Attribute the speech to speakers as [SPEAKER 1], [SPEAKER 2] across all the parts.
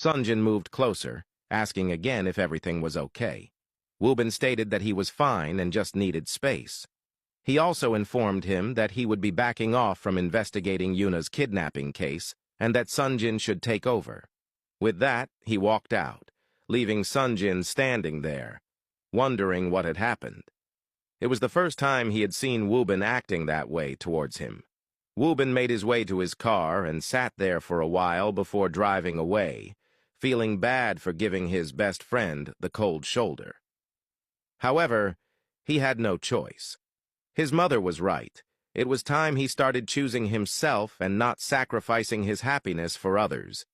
[SPEAKER 1] Sunjin moved closer, asking again if everything was okay. Wobin stated that he was fine and just needed space. He also informed him that he would be backing off from investigating Yuna's kidnapping case and that Sunjin should take over. With that, he walked out, leaving Sunjin standing there, wondering what had happened. It was the first time he had seen Wobin acting that way towards him. Wobin made his way to his car and sat there for a while before driving away, feeling bad for giving his best friend the cold shoulder. However, he had no choice. His mother was right. It was time he started choosing himself and not sacrificing his happiness for others,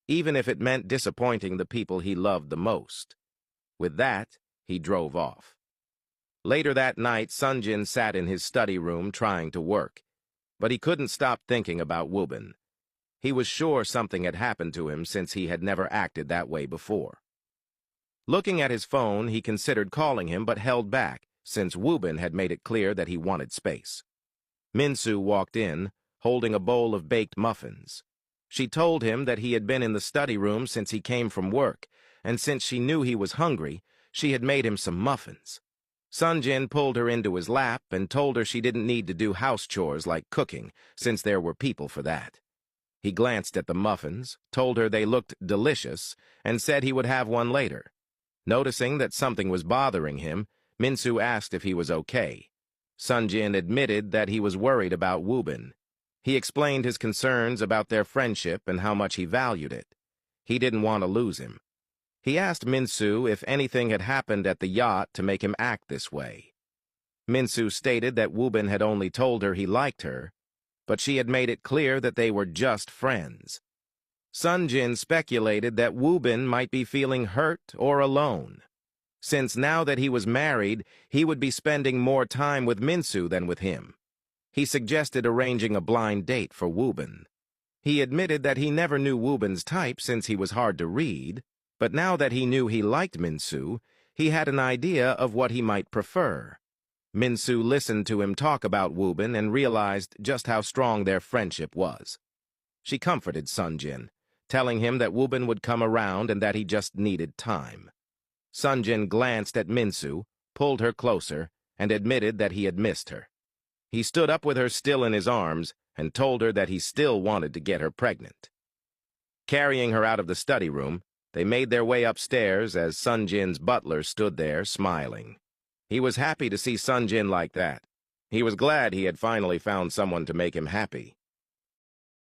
[SPEAKER 1] even if it meant disappointing the people he loved the most. With that, he drove off. Later that night, Sunjin sat in his study room trying to work, but he couldn't stop thinking about Wobin. He was sure something had happened to him since he had never acted that way before. Looking at his phone, he considered calling him but held back, since Wobin had made it clear that he wanted space. Minsu walked in, holding a bowl of baked muffins. She told him that he had been in the study room since he came from work, and since she knew he was hungry, she had made him some muffins. Sunjin pulled her into his lap and told her she didn't need to do house chores like cooking, since there were people for that. He glanced at the muffins, told her they looked delicious, and said he would have one later. Noticing that something was bothering him, Minsu asked if he was okay. Sunjin admitted that he was worried about Wobin. He explained his concerns about their friendship and how much he valued it. He didn't want to lose him. He asked Minsu if anything had happened at the yacht to make him act this way. Minsu stated that Wobin had only told her he liked her, but she had made it clear that they were just friends. Sunjin speculated that Wobin might be feeling hurt or alone, since now that he was married, he would be spending more time with Minsu than with him. He suggested arranging a blind date for Wobin. He admitted that he never knew Wobin's type since he was hard to read, but now that he knew he liked Minsu, he had an idea of what he might prefer. Minsu listened to him talk about Wobin and realized just how strong their friendship was. She comforted Sunjin, telling him that Wobin would come around and that he just needed time. Sunjin glanced at Minsu, pulled her closer, and admitted that he had missed her. He stood up with her still in his arms and told her that he still wanted to get her pregnant. Carrying her out of the study room, they made their way upstairs as Sunjin's butler stood there, smiling. He was happy to see Sunjin like that. He was glad he had finally found someone to make him happy.